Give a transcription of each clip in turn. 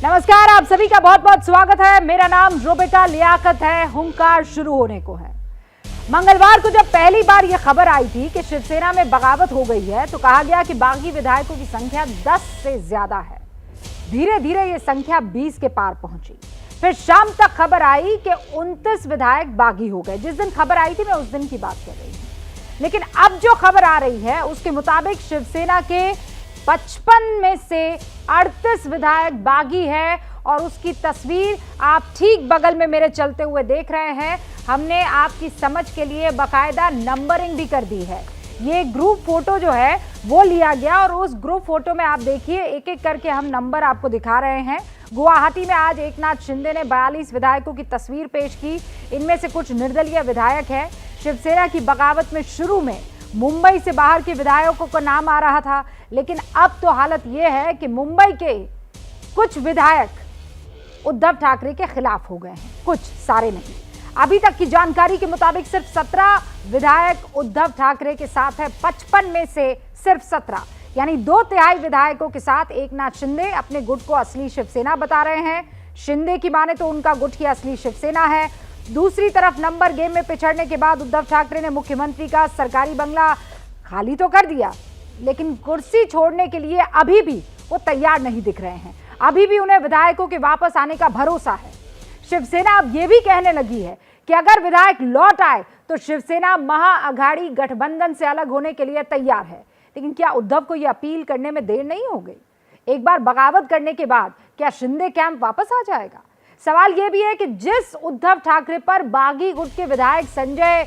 नमस्कार, आप सभी का बहुत बहुत स्वागत है। मेरा नाम रोबिका लियाकत है। हुंकार शुरू होने को है। मंगलवार को जब पहली बार यह खबर आई थी कि शिवसेना में बगावत हो गई है तो कहा गया कि बागी विधायकों की संख्या 10 से ज्यादा है। धीरे धीरे यह संख्या 20 के पार पहुंची। फिर शाम तक खबर आई कि 29 विधायक बागी हो गए। जिस दिन खबर आई थी मैं उस दिन की बात कर रही हूं, लेकिन अब जो खबर आ रही है उसके मुताबिक शिवसेना के 55 में से 38 विधायक बागी है और उसकी तस्वीर आप ठीक बगल में मेरे चलते हुए देख रहे हैं। हमने आपकी समझ के लिए बाकायदा नंबरिंग भी कर दी है। ये ग्रुप फोटो जो है वो लिया गया और उस ग्रुप फोटो में आप देखिए एक एक करके हम नंबर आपको दिखा रहे हैं। गुवाहाटी में आज एकनाथ शिंदे ने 42 विधायकों की तस्वीर पेश की। इनमें से कुछ निर्दलीय विधायक हैं। शिवसेना की बगावत में शुरू में मुंबई से बाहर के विधायकों का नाम आ रहा था, लेकिन अब तो हालत यह है कि मुंबई के कुछ विधायक उद्धव ठाकरे के खिलाफ हो गए हैं। कुछ, सारे नहीं। अभी तक की जानकारी के मुताबिक सिर्फ 17 विधायक उद्धव ठाकरे के साथ है। 55 में से सिर्फ 17 यानी 2/3 विधायकों के साथ एकनाथ शिंदे अपने गुट को असली शिवसेना बता रहे हैं। शिंदे की माने तो उनका गुट ही असली शिवसेना है। दूसरी तरफ नंबर गेम में पिछड़ने के बाद उद्धव ठाकरे ने मुख्यमंत्री का सरकारी बंगला खाली तो कर दिया, लेकिन कुर्सी छोड़ने के लिए अभी भी वो तैयार नहीं दिख रहे हैं। अभी भी उन्हें विधायकों के वापस आने का भरोसा है। शिवसेना अब ये भी कहने लगी है कि अगर विधायक लौट आए तो शिवसेना महाअघाड़ी गठबंधन से अलग होने के लिए तैयार है। लेकिन क्या उद्धव को यह अपील करने में देर नहीं हो गई? एक बार बगावत करने के बाद क्या शिंदे कैंप वापस आ जाएगा? सवाल यह भी है कि जिस उद्धव ठाकरे पर बागी गुट के विधायक संजय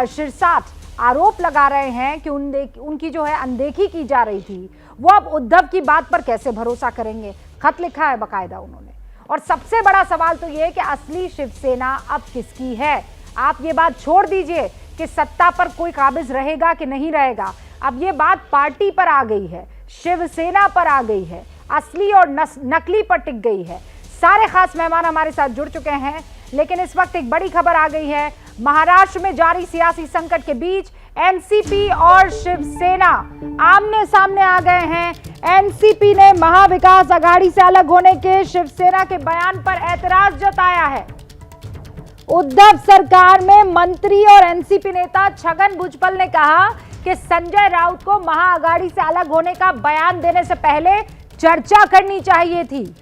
शिरसाट आरोप लगा रहे हैं कि उनकी जो है अनदेखी की जा रही थी, वो अब उद्धव की बात पर कैसे भरोसा करेंगे? खत लिखा है बाकायदा उन्होंने। और सबसे बड़ा सवाल तो ये है कि असली शिवसेना अब किसकी है? आप ये बात छोड़ दीजिए कि सत्ता पर कोई काबिज रहेगा कि नहीं रहेगा। अब ये बात पार्टी पर आ गई है, शिवसेना पर आ गई है, असली और नकली पर टिक गई है। सारे खास मेहमान हमारे साथ जुड़ चुके हैं, लेकिन इस वक्त एक बड़ी खबर आ गई है। महाराष्ट्र में जारी सियासी संकट के बीच एनसीपी और शिवसेना आमने सामने आ गए हैं। एनसीपी ने महाविकास आघाड़ी से अलग होने के शिवसेना के बयान पर ऐतराज जताया है। उद्धव सरकार में मंत्री और एनसीपी नेता छगन भुजबल ने कहा कि संजय राउत को महाअघाड़ी से अलग होने का बयान देने से पहले चर्चा करनी चाहिए थी।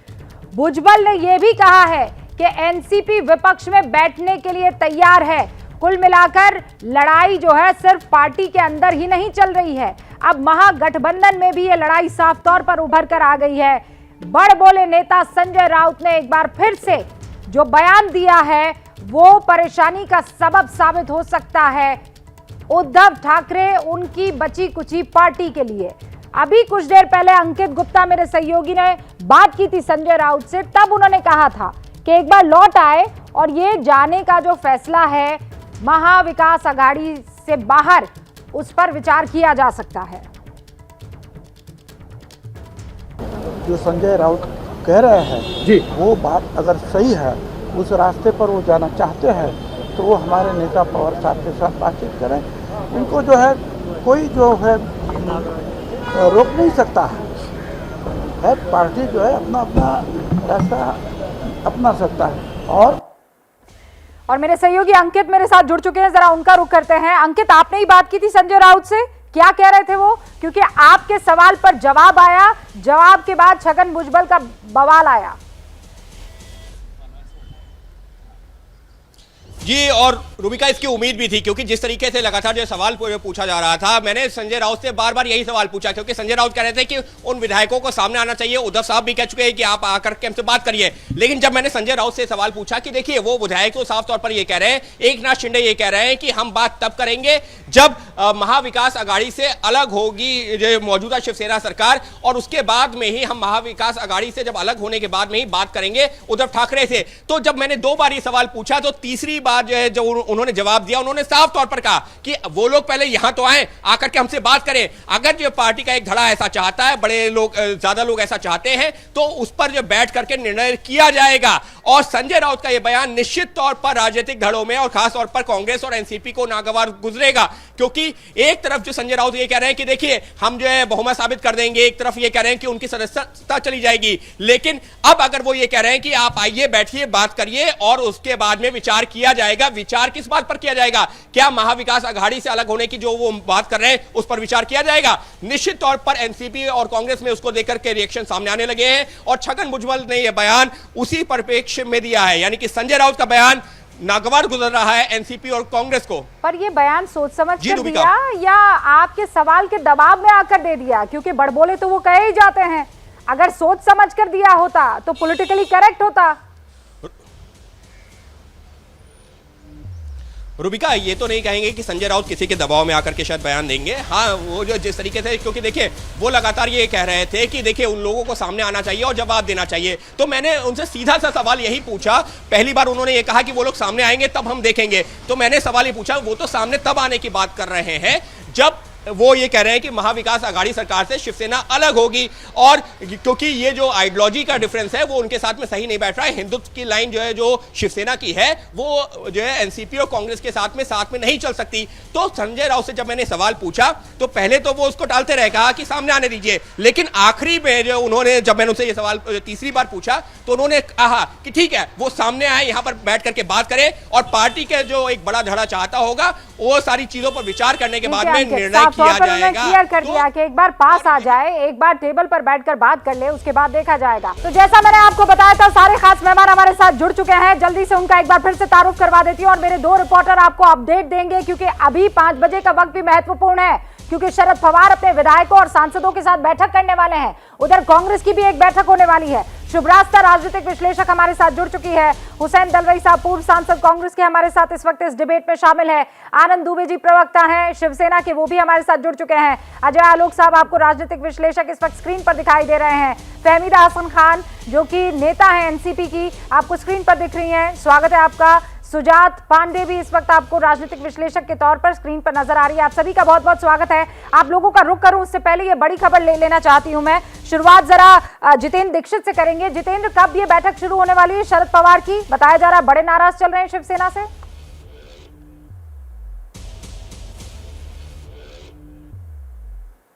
भुजबल ने यह भी कहा है कि एनसीपी विपक्ष में बैठने के लिए तैयार है। कुल मिलाकर लड़ाई जो है सिर्फ पार्टी के अंदर ही नहीं चल रही है, अब महागठबंधन में भी यह लड़ाई साफ तौर पर उभर कर आ गई है। बड़ बोले नेता संजय राउत ने एक बार फिर से जो बयान दिया है वो परेशानी का सबब साबित हो सकता है उद्धव ठाकरे उनकी बची कुची पार्टी के लिए। अभी कुछ देर पहले अंकित गुप्ता मेरे सहयोगी ने बात की थी संजय राउत से, तब उन्होंने कहा था कि एक बार लौट आए और ये जाने का जो फैसला है महाविकास आघाड़ी से बाहर, उस पर विचार किया जा सकता है। जो संजय राउत कह रहे हैं जी, वो बात अगर सही है, उस रास्ते पर वो जाना चाहते हैं तो वो हमारे नेता पवार साहब के साथ बातचीत करें। उनको जो है कोई जो है रोक नहीं सकता है। पार्टी जो है अपना अपना रास्ता अपना सकता है। और मेरे सहयोगी अंकित मेरे साथ जुड़ चुके हैं, जरा उनका रुख करते हैं। अंकित, आपने ही बात की थी संजय राउत से, क्या कह रहे थे वो? क्योंकि आपके सवाल पर जवाब आया, जवाब के बाद छगन भुजबल का बवाल आया। जी, और रूबिका इसकी उम्मीद भी थी, क्योंकि जिस तरीके से लगातार जो सवाल पूछा जा रहा था, मैंने संजय राउत से बार बार यही सवाल पूछा, क्योंकि संजय राउत कह रहे थे कि उन विधायकों को सामने आना चाहिए। उद्धव साहब भी कह चुके हैं कि आप आकर के हमसे बात करिए। लेकिन जब मैंने संजय राउत से सवाल पूछा कि देखिए, वो विधायक तो साफ तौर पर ये कह रहे हैं, एकनाथ शिंदे ये कह रहे हैं कि हम बात तब करेंगे जब महाविकास आघाड़ी से अलग होगी मौजूदा शिवसेना सरकार, और उसके बाद में ही हम महाविकास आघाड़ी से जब अलग होने के बाद में ही बात करेंगे उद्धव ठाकरे से। तो जब मैंने 2 बार ये सवाल पूछा तो तीसरी बार बार जो है, जो उन्होंने जवाब दिया, उन्होंने साफ तौर पर कहा कि वो लोग पहले यहां तो आए, आकर के हमसे बात करें। अगर जो पार्टी का एक धड़ा ऐसा चाहता है, बड़े लोग, ज्यादा लोग ऐसा चाहते हैं, तो उस पर जो बैठ करके निर्णय किया जाएगा। और संजय राउत का यह बयान निश्चित तौर पर राजनीतिक धड़ों में और खास तौर पर कांग्रेस और एनसीपी को नागवार गुजरेगा, क्योंकि एक तरफ जो संजय राउत ये कह रहे हैं कि देखिए हम जो है बहुमत साबित कर देंगे, एक तरफ ये कह रहे हैं कि उनकी सदस्यता चली जाएगी। लेकिन अब अगर वो ये कह रहे हैं कि आप आइए, बैठिए, बात करिए और उसके बाद में विचार किया जाएगा, विचार किस बात पर किया जाएगा? क्या महाविकास अघाड़ी से अलग होने की जो वो बात कर रहे हैं उस पर विचार किया जाएगा? निश्चित तौर पर एनसीपी और कांग्रेस में उसको लेकर के रिएक्शन सामने आने लगे हैं और छगन भुजबल ने यह बयान उसी परिप्रेक्ष्य में दिया है, यानी कि संजय राउत का बयान नागवार गुजर रहा है एनसीपी और कांग्रेस को। पर ये बयान सोच समझ कर दिया या आपके सवाल के दबाव में आकर दे दिया? क्योंकि बड़बोले तो वो कहे ही जाते हैं, अगर सोच समझ कर दिया होता तो पॉलिटिकली करेक्ट होता। रुबिका, ये तो नहीं कहेंगे कि संजय राउत किसी के दबाव में आकर के शायद बयान देंगे। हाँ, वो जो जिस तरीके से, क्योंकि देखिए वो लगातार ये कह रहे थे कि देखिए उन लोगों को सामने आना चाहिए और जवाब देना चाहिए, तो मैंने उनसे सीधा सा सवाल यही पूछा। पहली बार उन्होंने ये कहा कि वो लोग सामने आएंगे तब हम देखेंगे, तो मैंने सवाल ये पूछा, वो तो सामने तब आने की बात कर रहे हैं जब वो ये कह रहे हैं कि महाविकास अघाड़ी सरकार से शिवसेना अलग होगी, और क्योंकि ये जो आइडियोलॉजी का डिफरेंस है वो उनके साथ में सही नहीं बैठ रहा है। हिंदुत्व की लाइन जो है, जो शिवसेना की है, वो जो है एनसीपी और कांग्रेस के साथ में नहीं चल सकती। तो संजय राउत से जब मैंने सवाल पूछा तो पहले तो वो उसको टालते रहे, कहा कि सामने आने दीजिए, लेकिन आखिरी में जो उन्होंने, जब मैंने उनसे ये सवाल तीसरी बार पूछा तो उन्होंने कहा कि ठीक है, वो सामने आए, यहां पर बैठ करके बात करें और पार्टी के जो एक बड़ा धड़ा चाहता होगा वो सारी चीजों पर विचार करने के बाद में निर्णय किया जाएगा। क्लियर कर दिया कि एक बार पास आ जाए, एक बार टेबल पर बैठकर बात कर ले, उसके बाद देखा जाएगा। तो जैसा मैंने आपको बताया था, सारे खास मेहमान हमारे साथ जुड़ चुके हैं। जल्दी से उनका एक बार फिर से तारुफ करवा देती हूँ और मेरे दो रिपोर्टर आपको अपडेट देंगे, क्योंकि अभी 5 बजे का वक्त भी महत्वपूर्ण है, क्योंकि शरद पवार अपने विधायकों और सांसदों के साथ बैठक करने वाले हैं। उधर कांग्रेस की भी एक बैठक होने वाली है। शुभरास्ता राजनीतिक विश्लेषक हमारे साथ जुड़ चुकी है। हुसैन दलवाई साहब, पूर्व सांसद कांग्रेस के, हमारे साथ इस वक्त इस डिबेट में शामिल है। आनंद दुबे जी प्रवक्ता हैं शिवसेना के, वो भी हमारे साथ जुड़ चुके हैं। अजय आलोक साहब, आपको राजनीतिक विश्लेषक इस वक्त स्क्रीन पर दिखाई दे रहे हैं। फहमीदा हसन खान, जो कि नेता है एनसीपी की, आपको स्क्रीन पर दिख रही हैं, स्वागत है आपका। सुजात पांडे भी इस वक्त आपको राजनीतिक विश्लेषक के तौर पर स्क्रीन पर नजर आ रही है। आप सभी का बहुत बहुत स्वागत है। आप लोगों का रुख करूं उससे पहले ये बड़ी खबर ले लेना चाहती हूं मैं। शुरुआत जरा जितेंद्र दीक्षित से करेंगे। जितेंद्र, कब ये बैठक शुरू होने वाली है शरद पवार की? बताया जा रहा है बड़े नाराज चल रहे हैं शिवसेना से।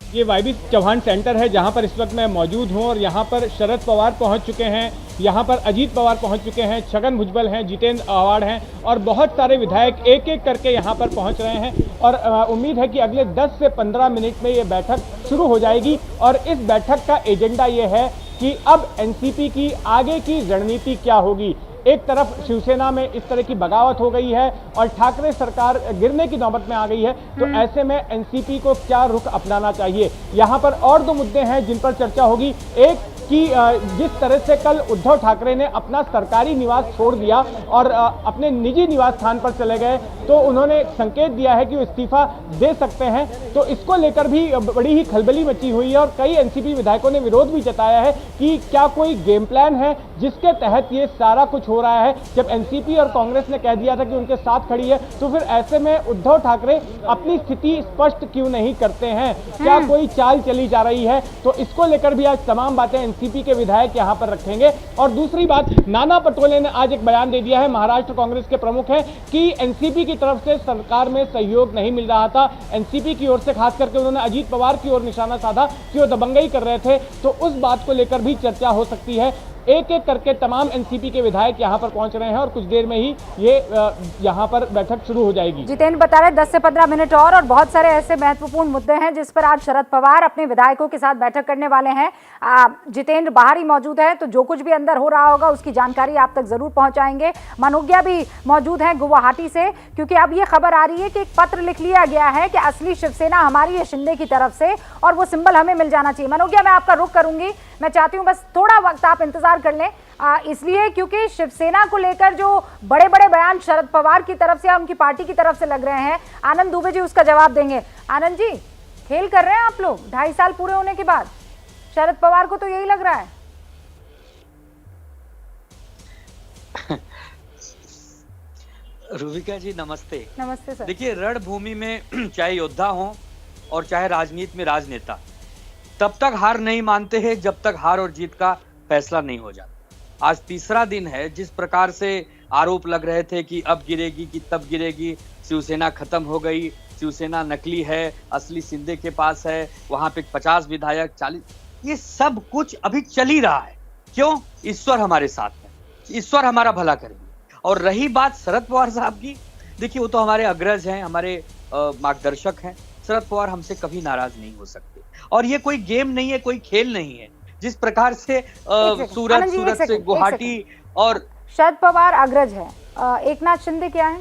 ये वाईबी चौहान सेंटर है जहां पर इस वक्त मैं मौजूद हूं और यहां पर शरद पवार पहुंच चुके हैं, यहां पर अजीत पवार पहुंच चुके हैं, छगन भुजबल हैं, जितेंद्र आव्हाड हैं और बहुत सारे विधायक एक एक करके यहां पर पहुंच रहे हैं। और उम्मीद है कि अगले 10 से 15 मिनट में ये बैठक शुरू हो जाएगी। और इस बैठक का एजेंडा ये है कि अब एनसीपी की आगे की रणनीति क्या होगी। एक तरफ शिवसेना में इस तरह की बगावत हो गई है और ठाकरे सरकार गिरने की नौबत में आ गई है, तो ऐसे में एनसीपी को क्या रुख अपनाना चाहिए। यहाँ पर और 2 मुद्दे हैं जिन पर चर्चा होगी। एक कि जिस तरह से कल उद्धव ठाकरे ने अपना सरकारी निवास छोड़ दिया और अपने निजी निवास स्थान पर चले गए, तो उन्होंने संकेत दिया है कि वो इस्तीफा दे सकते हैं। तो इसको लेकर भी बड़ी ही खलबली मची हुई है और कई एनसीपी विधायकों ने विरोध भी जताया है कि क्या कोई गेम प्लान है जिसके तहत ये सारा कुछ हो रहा है। जब एनसीपी और कांग्रेस ने कह दिया था कि उनके साथ खड़ी है, तो फिर ऐसे में उद्धव ठाकरे अपनी स्थिति स्पष्ट क्यों नहीं करते हैं? क्या कोई चाल चली जा रही है? तो इसको लेकर भी आज तमाम बातें एनसीपी के विधायक यहां पर रखेंगे। और दूसरी बात, नाना पटोले ने आज एक बयान दे दिया है, महाराष्ट्र कांग्रेस के प्रमुख हैं, कि एनसीपी की तरफ से सरकार में सहयोग नहीं मिल रहा था। एनसीपी की ओर से खास करके उन्होंने अजीत पवार की ओर निशाना साधा कि वो दबंगई कर रहे थे, तो उस बात को लेकर भी चर्चा हो सकती है। एक एक करके तमाम एनसीपी के विधायक यहां पर पहुंच रहे हैं और कुछ देर में ही ये यहां पर बैठक शुरू हो जाएगी। जितेंद्र बता रहे 10 से 15 मिनट और बहुत सारे ऐसे महत्वपूर्ण मुद्दे हैं जिस पर आज शरद पवार अपने विधायकों के साथ बैठक करने वाले हैं। जितेंद्र बाहर ही मौजूद है, तो जो कुछ भी अंदर हो रहा होगा उसकी जानकारी आप तक जरूर पहुंचाएंगे। मनोज्ञा भी मौजूद है गुवाहाटी से, क्योंकि अब ये खबर आ रही है कि एक पत्र लिख लिया गया है कि असली शिवसेना हमारी है शिंदे की तरफ से और वो सिंबल हमें मिल जाना चाहिए। मनोज्ञा, मैं आपका रुख करूंगी, मैं चाहती हूँ बस थोड़ा वक्त आप इंतजार कर लें, इसलिए क्योंकि शिवसेना को लेकर जो बड़े बड़े बयान शरद पवार की तरफ से या उनकी पार्टी की तरफ से लग रहे हैं, आनंद दुबे जी उसका जवाब देंगे। आनंद जी, खेल कर रहे हैं आप लोग 2.5 साल पूरे होने के बाद? शरद पवार को तो यही लग रहा है। रूबिका जी नमस्ते। नमस्ते सर। देखिए, रणभूमि में चाहे योद्धा हो और चाहे राजनीति में राजनेता, तब तक हार नहीं मानते हैं जब तक हार और जीत का फैसला नहीं हो जाता। आज तीसरा दिन है। जिस प्रकार से आरोप लग रहे थे कि अब गिरेगी कि तब गिरेगी, शिवसेना खत्म हो गई, शिवसेना नकली है, असली शिंदे के पास है, वहां पे 50 विधायक 40, ये सब कुछ अभी चल ही रहा है। क्यों? ईश्वर हमारे साथ है, ईश्वर हमारा भला करेंगे। और रही बात शरद पवार साहब की, देखिए वो तो हमारे अग्रज हैं, हमारे मार्गदर्शक हैं। शरद पवार हमसे कभी नाराज नहीं हो सकते और ये कोई गेम नहीं है, कोई खेल नहीं है। जिस प्रकार से सूरत से गुवाहाटी और शरद पवार अग्रज है, एकनाथ शिंदे क्या है?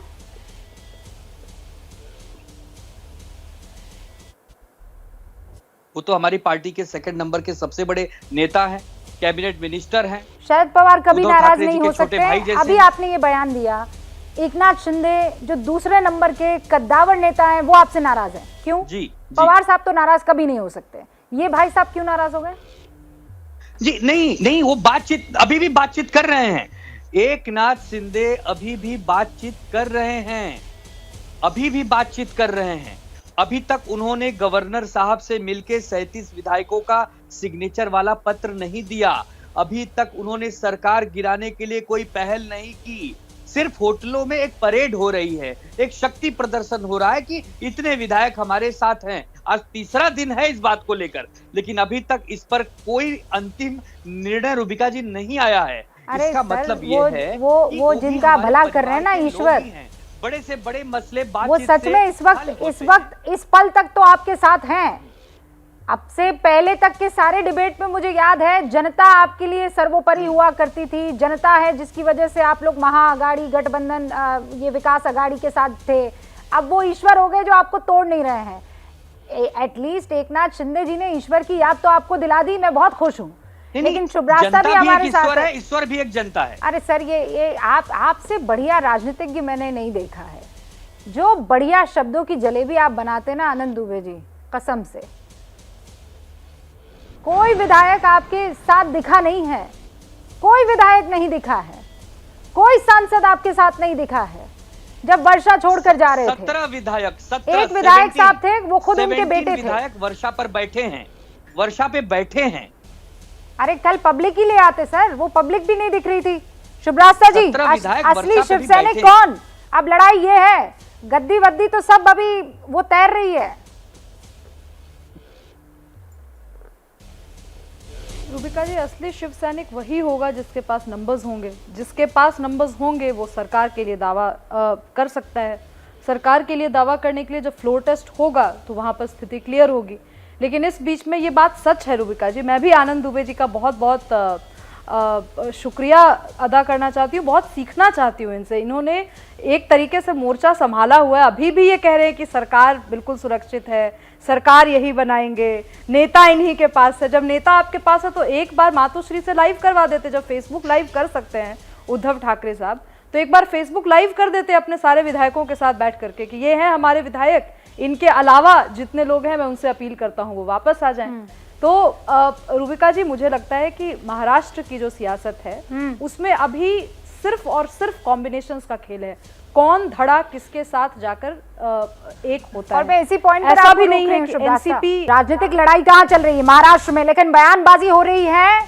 वो तो हमारी पार्टी के सेकंड नंबर के सबसे बड़े नेता हैं, कैबिनेट मिनिस्टर हैं। शरद पवार कभी नाराज नहीं हो सकते। अभी आपने ये बयान दिया, एकनाथ शिंदे जो दूसरे नंबर के कद्दावर नेता हैं वो आपसे नाराज हैं, क्यों? जी, पवार साहब तो नाराज कभी नहीं हो सकते, ये भाई साहब क्यों नाराज हो गए? जी नहीं, वो बातचीत अभी भी बातचीत कर रहे हैं। एकनाथ शिंदे अभी भी बातचीत कर रहे हैं, अभी भी बातचीत कर रहे हैं। अभी तक उन्होंने गवर्नर साहब से मिलकर 37 विधायकों का सिग्नेचर वाला पत्र नहीं दिया। अभी तक उन्होंने सरकार गिराने के लिए कोई पहल नहीं की। सिर्फ होटलों में एक परेड हो रही है, एक शक्ति प्रदर्शन हो रहा है कि इतने विधायक हमारे साथ हैं। आज तीसरा दिन है इस बात को लेकर, लेकिन अभी तक इस पर कोई अंतिम निर्णय रूबिका जी नहीं आया है। इसका मतलब ये है वो जिनका भला कर रहे हैं ना ईश्वर, बड़े से बड़े मसले वो सच में इस वक्त इस पल तक तो आपके साथ हैं। अब से पहले तक के सारे डिबेट में मुझे याद है जनता आपके लिए सर्वोपरि हुआ करती थी। जनता है जिसकी वजह से आप लोग महाअगाड़ी गठबंधन ये विकास अगाड़ी के साथ थे। अब वो ईश्वर हो गए जो आपको तोड़ नहीं रहे हैं। एटलीस्ट एकनाथ शिंदे जी ने ईश्वर की याद तो आपको दिला दी, मैं बहुत खुश हूँ। लेकिन शुभ्रास्ता भी हमारे साथ है। ईश्वर भी एक जनता है। अरे सर, ये आपसे बढ़िया राजनीतिज्ञ मैंने नहीं देखा है। जो बढ़िया शब्दों की जलेबी आप बनाते ना आनंद दुबे जी, कसम से कोई विधायक आपके साथ दिखा नहीं है, कोई विधायक नहीं दिखा है, कोई सांसद आपके साथ नहीं दिखा है। जब वर्षा छोड़कर जा रहे थे 17 विधायक, एक विधायक साहब थे, वो खुद उनके बेटे थे। विधायक वर्षा पर बैठे हैं, वर्षा पे बैठे हैं। अरे कल पब्लिक ही ले आते सर, वो पब्लिक भी नहीं दिख रही थी। शुभ्रास्ता जी, असली शिवसैनिक कौन? अब लड़ाई ये है, गद्दी वद्दी तो सब अभी वो तैर रही है। रूबिका जी, असली शिव सैनिक वही होगा जिसके पास नंबर्स होंगे। जिसके पास नंबर्स होंगे वो सरकार के लिए दावा कर सकता है। सरकार के लिए दावा करने के लिए जब फ्लोर टेस्ट होगा तो वहां पर स्थिति क्लियर होगी। लेकिन इस बीच में ये बात सच है रूबिका जी, मैं भी आनंद दुबे जी का बहुत बहुत शुक्रिया अदा करना चाहती हूँ, बहुत सीखना चाहती हूँ इनसे। इन्होंने एक तरीके से मोर्चा संभाला हुआ है। अभी भी ये कह रहे हैं कि सरकार बिल्कुल सुरक्षित है, सरकार यही बनाएंगे, नेता इन्हीं के पास है। जब नेता आपके पास है तो एक बार मातोश्री से लाइव करवा देते। जब फेसबुक लाइव कर सकते हैं उद्धव ठाकरे साहब, तो एक बार फेसबुक लाइव कर देते अपने सारे विधायकों के साथ बैठ करके कि ये हैं हमारे विधायक, इनके अलावा जितने लोग हैं मैं उनसे अपील करता हूँ वो वापस आ जाएं। तो रूबिका जी, मुझे लगता है कि महाराष्ट्र की जो सियासत है उसमें अभी सिर्फ और सिर्फ कॉम्बिनेशंस का खेल है। कौन धड़ा किसके साथ जाकर एक होता और है। मैं इसी पॉइंट पर ऐसा भी नहीं है कि एनसीपी राजनीतिक लड़ाई कहाँ चल रही है महाराष्ट्र में, लेकिन बयानबाजी हो रही है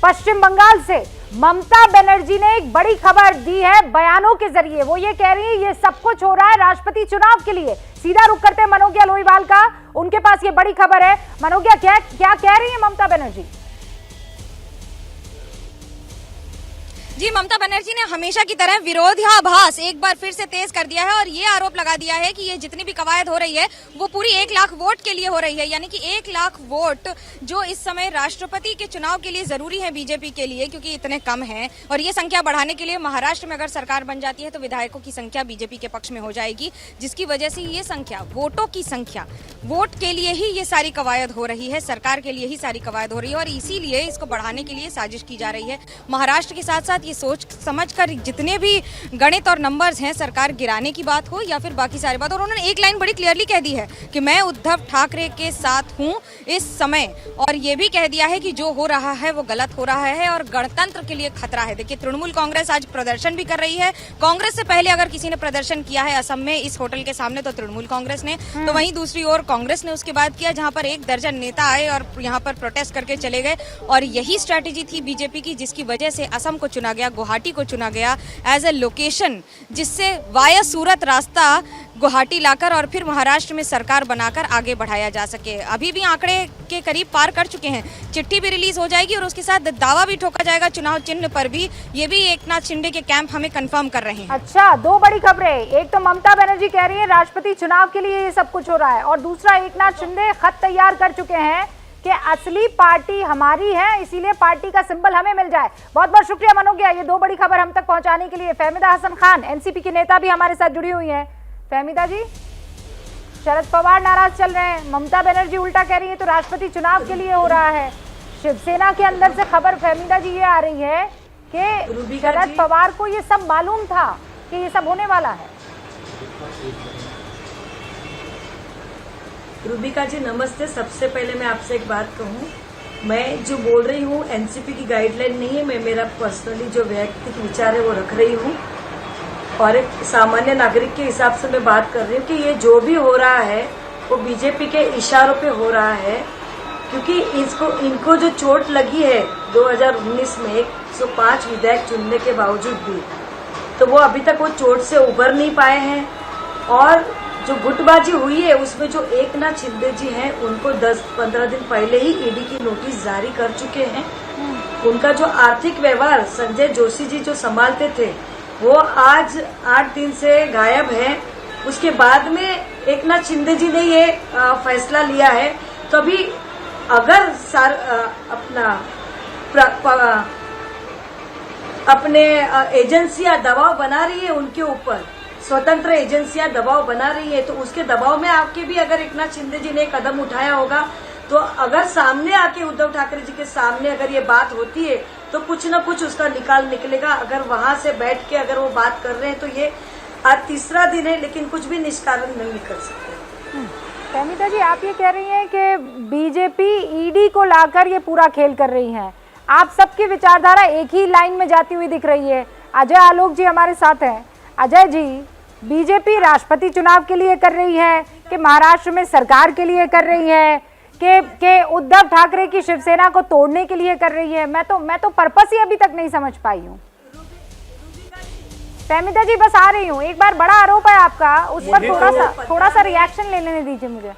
पश्चिम बंगाल से। ममता बनर्जी ने एक बड़ी खबर दी है बयानों के जरिए। वो ये कह रही है ये सब कुछ हो रहा है राष्ट्रपति चुनाव के लिए। सीधा रुख करते हैं मनोज्ञा लोईवाल का, उनके पास ये बड़ी खबर है। मनोज्ञा, क्या कह रही है ममता बनर्जी? जी, ममता बनर्जी ने हमेशा की तरह विरोधाभास एक बार फिर से तेज कर दिया है और ये आरोप लगा दिया है कि ये जितनी भी कवायद हो रही है वो पूरी 1 लाख वोट के लिए हो रही है। यानी कि 1 लाख वोट जो इस समय राष्ट्रपति के चुनाव के लिए जरूरी है बीजेपी के लिए, क्योंकि इतने कम हैं। और ये संख्या बढ़ाने के लिए महाराष्ट्र में अगर सरकार बन जाती है तो विधायकों की संख्या बीजेपी के पक्ष में हो जाएगी, जिसकी वजह से ये संख्या, वोटों की संख्या, वोट के लिए ही ये सारी कवायद हो रही है, सरकार के लिए ही सारी कवायद हो रही है और इसीलिए इसको बढ़ाने के लिए साजिश की जा रही है। महाराष्ट्र के साथ साथ बात, ये सोच समझकर जितने भी गणित और नंबर्स हैं, सरकार गिराने की बात हो या फिर बाकी सारी बात। और उन्होंने एक लाइन बड़ी क्लियरली कह दी है कि मैं उद्धव ठाकरे के साथ हूँ इस समय, और ये भी कह दिया है कि जो हो रहा है वो गलत हो रहा है और गणतंत्र के लिए खतरा है। देखिए, तृणमूल कांग्रेस आज प्रदर्शन भी कर रही है। कांग्रेस से पहले अगर किसी ने प्रदर्शन किया है असम में इस होटल के सामने तो तृणमूल कांग्रेस ने, तो वहीं दूसरी ओर कांग्रेस ने उसके बाद किया, जहां पर 1 दर्जन नेता आए और यहां पर प्रोटेस्ट करके चले गए। और यही स्ट्रैटेजी थी बीजेपी की, जिसकी वजह से असम को चुना गया, गुवाहाटी को चुना गया एज ए लोकेशन, जिससे वाया सूरत रास्ता गुवाहाटी लाकर और फिर महाराष्ट्र में सरकार बनाकर आगे बढ़ाया जा सके। अभी भी आंकड़े के करीब पार कर चुके हैं, चिट्ठी भी रिलीज हो जाएगी और उसके साथ दावा भी ठोका जाएगा चुनाव चिन्ह पर भी। ये भी एकनाथ शिंदे के कैंप हमें कंफर्म कर रहे हैं। अच्छा, 2 बड़ी खबरें, एक तो ममता बनर्जी कह रही है राष्ट्रपति चुनाव के लिए ये सब कुछ हो रहा है, और दूसरा एकनाथ शिंदे खत तैयार कर चुके हैं कि असली पार्टी हमारी है, इसीलिए पार्टी का सिंबल हमें मिल जाए। बहुत बहुत शुक्रिया मनोज्ञा, ये 2 बड़ी खबर हम तक पहुंचाने के लिए। फहमीदा हसन खान, एनसीपी की नेता, भी हमारे साथ जुड़ी हुई है। फहमीदा जी, शरद पवार नाराज चल रहे हैं, ममता बनर्जी उल्टा कह रही है तो राष्ट्रपति चुनाव के लिए हो रहा है। शिवसेना के अंदर से खबर फहमीदा जी ये आ रही है कि शरद पवार को ये सब मालूम था कि ये सब होने वाला है। रूबिका जी नमस्ते। सबसे पहले मैं आपसे एक बात कहूँ, मैं जो बोल रही हूँ एनसीपी की गाइडलाइन नहीं है, मैं मेरा पर्सनली जो वैयक्तिक विचार है वो रख रही हूँ और एक सामान्य नागरिक के हिसाब से मैं बात कर रही हूँ कि ये जो भी हो रहा है वो बीजेपी के इशारों पे हो रहा है, क्योंकि इनको जो चोट लगी है 2019 में 105 विधायक चुनने के बावजूद भी, तो वो अभी तक वो चोट से उबर नहीं पाए हैं। और जो गुटबाजी हुई है उसमें जो एकनाथ शिंदे जी हैं उनको 10-15 दिन पहले ही ईडी की नोटिस जारी कर चुके हैं। उनका जो आर्थिक व्यवहार संजय जोशी जी जो संभालते थे वो आज 8 दिन से गायब है। उसके बाद में एकनाथ शिंदे जी ने ये फैसला लिया है। तो अभी अगर अपने एजेंसियां दबाव बना रही है उनके ऊपर, स्वतंत्र एजेंसियां दबाव बना रही है, तो उसके दबाव में आके भी अगर एकनाथ शिंदे जी ने कदम उठाया होगा, तो अगर सामने आके उद्धव ठाकरे जी के सामने अगर ये बात होती है तो कुछ न कुछ उसका निकाल निकलेगा। अगर वहां से बैठ के अगर वो बात कर रहे हैं तो ये आज 3रा दिन है, लेकिन कुछ भी निष्कारण नहीं कर सकते। फहमीदा जी, आप ये कह रही हैं कि बीजेपी ईडी को लाकर ये पूरा खेल कर रही है। आप सबकी विचारधारा एक ही लाइन में जाती हुई दिख रही है। अजय आलोक जी हमारे साथ हैं। अजय जी, बीजेपी राष्ट्रपति चुनाव के लिए कर रही है कि महाराष्ट्र में सरकार के लिए कर रही है कि उद्धव ठाकरे की शिवसेना को तोड़ने के लिए कर रही है? मैं तो पर्पस ही अभी तक नहीं समझ पाई हूँ। फहमीदा जी, बस आ रही हूँ। एक बार बड़ा आरोप है आपका, उस पर थोड़ा सा रिएक्शन ले लेने दीजिए मुझे।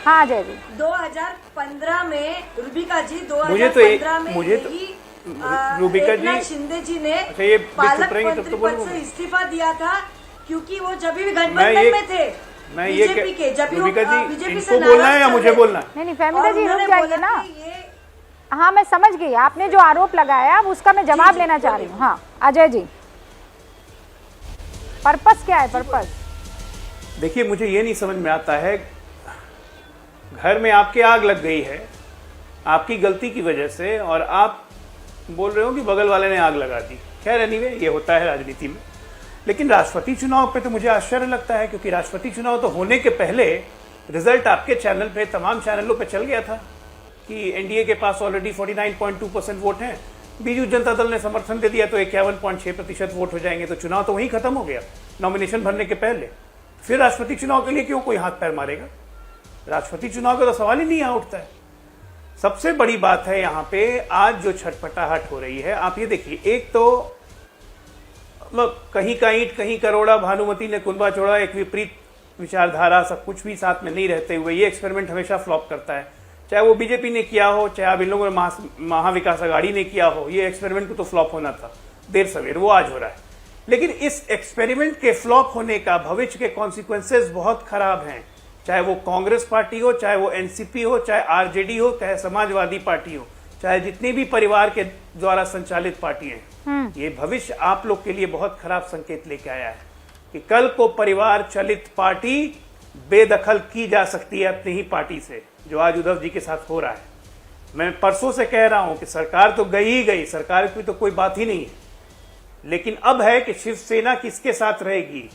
हाँ अजय जी, 2015 में रूबिका जी 2015 में रूबिका जी शिंदे जी ने पालक मंत्री पद से इस्तीफा दिया था, क्योंकि वो जब भी गठबंधन में थे बीजेपी के, जब बीजेपी से बोलना है या मुझे बोलना? नहीं फहमीदा जी रुक जाइए ना। हाँ मैं समझ गई, आपने जो आरोप लगाया अब उसका मैं जवाब लेना चाह रही हूँ। हाँ अजय जी, पर्पस क्या है? पर्पस देखिए, मुझे ये नहीं समझ में आता है, घर में आपके आग लग गई है आपकी गलती की वजह से, और आप बोल रहे हो कि बगल वाले ने आग लगा दी। खैर एनीवे, ये होता है राजनीति में। लेकिन राष्ट्रपति चुनाव पे तो मुझे आश्चर्य लगता है, क्योंकि राष्ट्रपति चुनाव तो होने के पहले रिजल्ट आपके चैनल पे, तमाम चैनलों पे चल गया था कि एनडीए के पास ऑलरेडी 49.2% वोट हैं, बीजू जनता दल ने समर्थन दे दिया तो 51.6% वोट हो जाएंगे। तो चुनाव तो वहीं खत्म हो गया नॉमिनेशन भरने के पहले। फिर राष्ट्रपति चुनाव के लिए क्यों कोई हाथ पैर मारेगा? राष्ट्रपति चुनाव का तो सवाल ही नहीं यहाँ उठता है। सबसे बड़ी बात है यहाँ पे आज जो छटपटाहट हो रही है, आप ये देखिए, एक तो कहीं का ईंट कहीं करोड़ा, भानुमति ने कुंभा छोड़ा, एक विपरीत विचारधारा, सब कुछ भी साथ में नहीं रहते हुए ये एक्सपेरिमेंट हमेशा फ्लॉप करता है। चाहे वो बीजेपी ने किया हो, चाहे आप इन लोगों ने महाविकास अघाड़ी ने किया हो, ये एक्सपेरिमेंट को तो फ्लॉप होना था देर सवेर, वो आज हो रहा है। लेकिन इस एक्सपेरिमेंट के फ्लॉप होने का भविष्य के कॉन्सिक्वेंसेस बहुत खराब हैं, चाहे वो कांग्रेस पार्टी हो, चाहे वो एनसीपी हो, चाहे आरजेडी हो, चाहे समाजवादी पार्टी हो, चाहे जितनी भी परिवार के द्वारा संचालित पार्टी हैं। ये भविष्य आप लोग के लिए बहुत खराब संकेत लेके आया है कि कल को परिवार चलित पार्टी बेदखल की जा सकती है अपनी ही पार्टी से, जो आज उद्धव जी के साथ हो रहा है। मैं परसों से कह रहा हूं कि सरकार तो गई ही गई, सरकार की तो कोई बात ही नहीं है। लेकिन अब है कि शिवसेना किसके साथ रहेगी,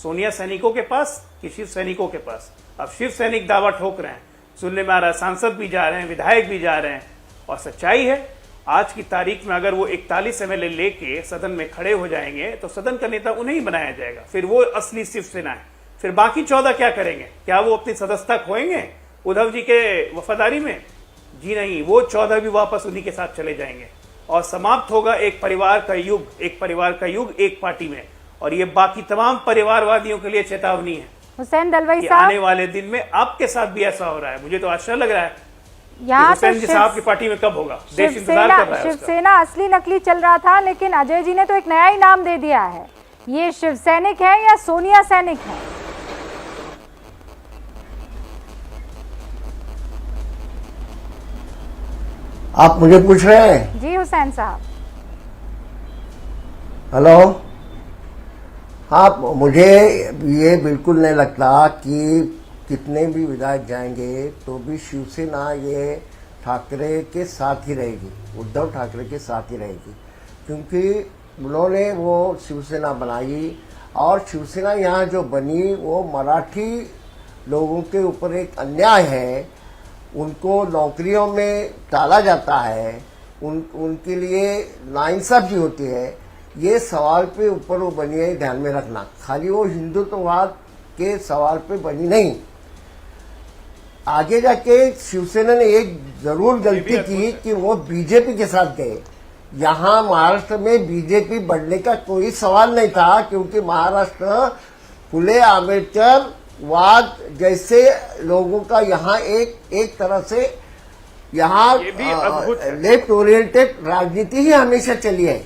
सोनिया सैनिकों के पास कि शिव सैनिकों के पास। अब शिव सैनिक दावा ठोक रहे हैं, सुनने में आ रहा है सांसद भी जा रहे हैं, विधायक भी जा रहे हैं। और सच्चाई है आज की तारीख में अगर वो 41 एमएलए लेके सदन में खड़े हो जाएंगे तो सदन का नेता उन्हें ही बनाया जाएगा, फिर वो असली शिवसेना है। फिर बाकी 14 क्या करेंगे? क्या वो अपनी सदस्यता खोएंगे उद्धव जी के वफादारी में? जी नहीं, वो 14 भी वापस उन्हीं के साथ चले जाएंगे और समाप्त होगा एक परिवार का युग, एक परिवार का युग एक पार्टी में। और ये बाकी तमाम परिवारवादियों के लिए चेतावनी है। हुसैन दलवाई कि साहब, आने वाले दिन में आपके साथ भी ऐसा हो रहा है। मुझे तो आश्चर्य लग रहा है यहाँ हुसैन जी साहब की पार्टी में कब होगा, देश इंतजार कर रहा है उसका। शिवसेना असली नकली चल रहा था, लेकिन अजय जी ने तो एक नया ही नाम दे दिया है। ये शिव सैनिक है या सोनिया सैनिक है? आप मुझे पूछ रहे हैं? जी हुसैन साहब। हेलो। हाँ, मुझे ये बिल्कुल नहीं लगता कि कितने भी विधायक जाएंगे तो भी शिवसेना ये ठाकरे के साथ ही रहेगी, उद्धव ठाकरे के साथ ही रहेगी, क्योंकि उन्होंने वो शिवसेना बनाई और शिवसेना यहाँ जो बनी वो मराठी लोगों के ऊपर एक अन्याय है। उनको नौकरियों में टाला जाता है, उनके लिए नाइंसाफी होती है। ये सवाल पे ऊपर वो बनी है, ध्यान में रखना। खाली वो हिंदुत्ववाद के सवाल पे बनी नहीं। आगे जाके शिवसेना ने एक जरूर गलती की कि वो बीजेपी के साथ गए। यहाँ महाराष्ट्र में बीजेपी बढ़ने का कोई सवाल नहीं था, क्योंकि महाराष्ट्र फुले आंबेडकर वाद जैसे लोगों का यहाँ एक तरह से यहाँ लेफ्ट ओरिएंटेड राजनीति ही हमेशा चली है।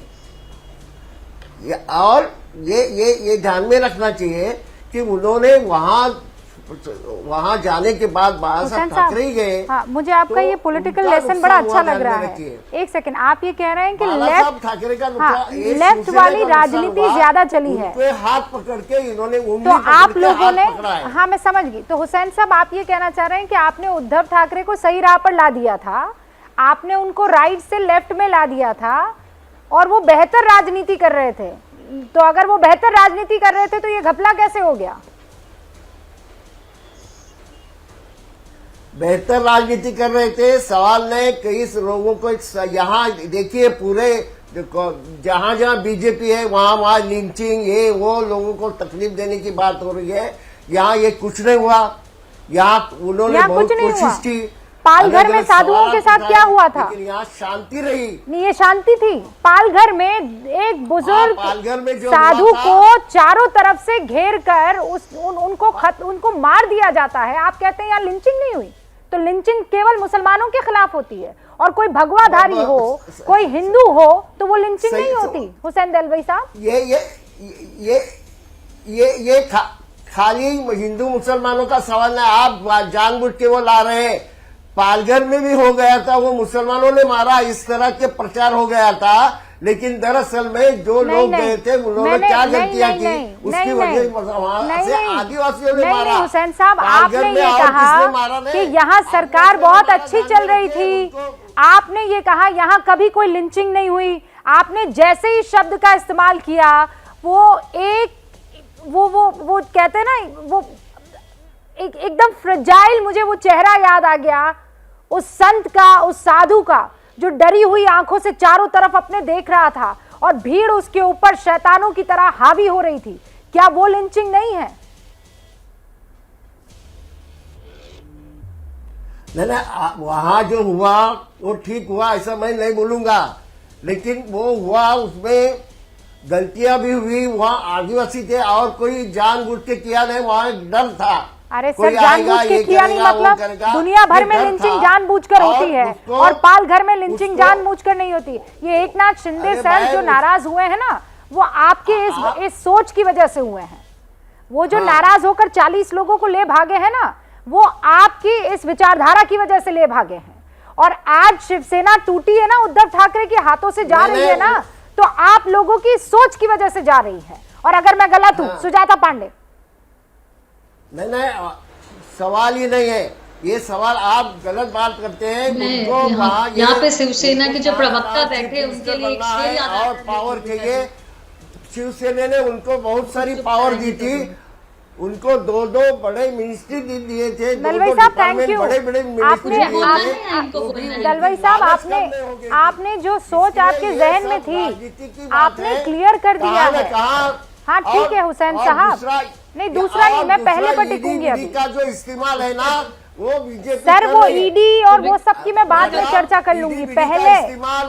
और ये ध्यान में रखना चाहिए कि उन्होंने वहां जाने के बाद बाला साहब ठाकरे ही गए। हाँ, मुझे आपका ये पॉलिटिकल लेसन बड़ा अच्छा लग रहा है। एक सेकंड, आप ये कह रहे हैं कि लेफ्ट ठाकरे का लेफ्ट वाली राजनीति ज्यादा चली है, हाथ पकड़ के इन्होंने तो आप लोगों ने, हाँ मैं समझ गई। तो हुसैन साहब, आप ये कहना चाह रहे हैं कि आपने उद्धव ठाकरे को सही राह पर ला दिया था, आपने उनको राइट से लेफ्ट में ला दिया था और वो बेहतर राजनीति कर रहे थे। तो अगर वो बेहतर राजनीति कर रहे थे तो ये घपला कैसे हो गया? बेहतर राजनीति कर रहे थे, सवाल नहीं। कई लोगों को यहाँ देखिए, पूरे जहाँ जहाँ बीजेपी है वहाँ लिंचिंग, ये वो लोगों को तकलीफ देने की बात हो रही है। यहाँ ये कुछ नहीं हुआ। यहाँ उन्होंने बहुत कोशिश की। पालघर में साधुओं के साथ क्या हुआ था? लेकिन यहाँ शांति रही। नहीं, ये शांति थी। पालघर में एक बुजुर्ग पालघर में जो साधु को चारों तरफ से घेर कर उनको मार दिया जाता है। आप कहते हैं यहाँ लिंचिंग नहीं हुई? तो लिंचिंग केवल मुसलमानों के खिलाफ होती है, और कोई भगवाधारी हो, कोई हिंदू हो, तो वो लिंचिंग नहीं होती। हुसैन दलवाई साहब, ये खाली हिंदू मुसलमानों का सवाल है। आप जानबूझ के वो ला रहे हैं। पालघर में भी हो गया था, वो मुसलमानों ने मारा, इस तरह के प्रचार हो गया था। लेकिन दरअसल में जो लोग गए थे उन्होंने क्या गलतियां की, उसकी वजह वहां से आदिवासियों ने मारा। हुसैन साहब, आपने ये कहा कि यहाँ सरकार बहुत अच्छी चल रही थी, आपने ये कहा यहाँ कभी कोई लिंचिंग नहीं हुई। आपने जैसे ही शब्द का इस्तेमाल किया, वो कहते हैं ना, वो एकदम फ्रजाइल, मुझे वो चेहरा याद आ गया उस संत का, उस साधु का, जो डरी हुई आंखों से चारों तरफ अपने देख रहा था और भीड़ उसके ऊपर शैतानों की तरह हावी हो रही थी। क्या वो लिंचिंग नहीं है? नहीं, वहां जो हुआ वो ठीक हुआ, ऐसा मैं नहीं बोलूंगा, लेकिन वो हुआ, उसमें गलतियां भी हुई। वहां आदिवासी थे और कोई जानबूझ के किया नहीं, वहां डर था। अरे सर, जानबूझ के किया नहीं मतलब दुनिया भर में लिंचिंग जानबूझकर होती है, और पालघर में लिंचिंग जानबूझकर नहीं होती। ये एकनाथ शिंदे सर जो नाराज हुए हैं ना, वो आपके इस सोच की वजह से हुए हैं। वो जो नाराज होकर 40 लोगों को ले भागे हैं ना, वो आपकी इस विचारधारा की वजह से ले भागे हैं। और आज शिवसेना टूटी है ना, उद्धव ठाकरे के हाथों से जा रही है ना, तो आप लोगों की सोच की वजह से जा रही है। और अगर मैं गलत हूं, सुजाता पांडे, नहीं, सवाल ही नहीं है ये। सवाल आप गलत बात करते हैं। यहाँ पे शिवसेना के जो प्रवक्ता बैठे उनके लिए एक शेर याद और पावर चाहिए, शिवसेना ने उनको बहुत सारी पावर दी थी, उनको दो बड़े मिनिस्ट्री दिए थे, दलवाई साहब थैंक यू। बड़े दलवाई साहब आपने जो सोच आपके जहन में थी आपने क्लियर कर दिया है। हाँ ठीक है हुसैन साहब, नहीं दूसरा नहीं, मैं पहले पर टिकूंगी अभी का जो इस्तेमाल है ना वो बीजेपी सर, वो ईडी और वो सब की मैं बाद में चर्चा कर लूंगी। पहले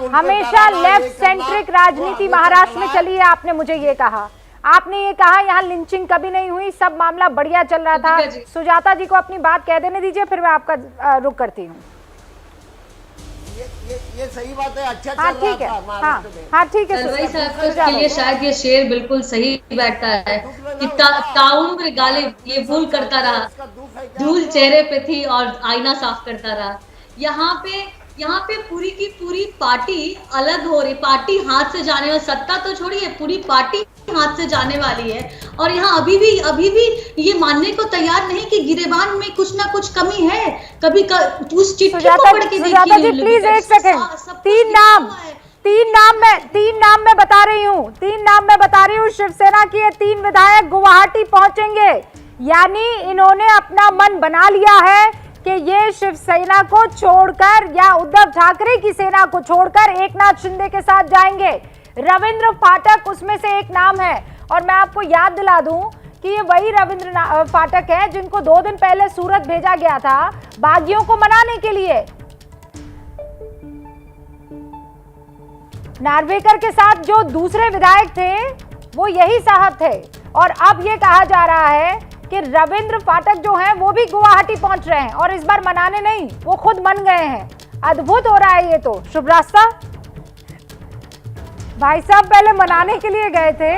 हमेशा लेफ्ट सेंट्रिक राजनीति महाराष्ट्र में चली है, आपने मुझे ये कहा, आपने ये कहा यहाँ लिंचिंग कभी नहीं हुई, सब मामला बढ़िया चल रहा था। सुजाता जी को अपनी बात कह देने दीजिए, फिर मैं आपका रुख करती हूँ। ये सही बात है, अच्छा हाँ ठीक है, हाँ ठीक है। दलवाई साहब के लिए शायद ये शेर बिल्कुल सही बैठता है कि ताउम्र गालिब ये भूल करता रहा, धूल चेहरे पे थी और आईना साफ करता रहा। यहाँ पे पूरी की पूरी पार्टी अलग हो रही, पार्टी हाथ से जाने वाली, सत्ता तो छोड़िए पूरी पार्टी हाथ से जाने वाली है। और यहाँ अभी भी ये मानने को तैयार नहीं कि गिरेबान में कुछ ना कुछ कमी है। कभी उस चिट्ठी को पढ़ के देखिए। प्लीज एक सेकंड, तीन नाम मैं बता रही हूँ शिवसेना की। ये 3 विधायक गुवाहाटी पहुंचेंगे, यानी इन्होंने अपना मन बना लिया है कि ये शिवसेना को छोड़कर या उद्धव ठाकरे की सेना को छोड़कर एकनाथ शिंदे के साथ जाएंगे। रविंद्र फाटक उसमें से एक नाम है, और मैं आपको याद दिला दूं कि ये वही रविंद्र फाटक है जिनको 2 दिन पहले सूरत भेजा गया था बागियों को मनाने के लिए। नार्वेकर के साथ जो दूसरे विधायक थे वो यही साहब थे, और अब ये कहा जा रहा है कि रविंद्र फाटक जो हैं वो भी गुवाहाटी पहुंच रहे हैं, और इस बार मनाने नहीं, वो खुद मन गए हैं। अद्भुत हो रहा है ये तो। शुभ रास्ता भाई साहब पहले मनाने के लिए गए थे।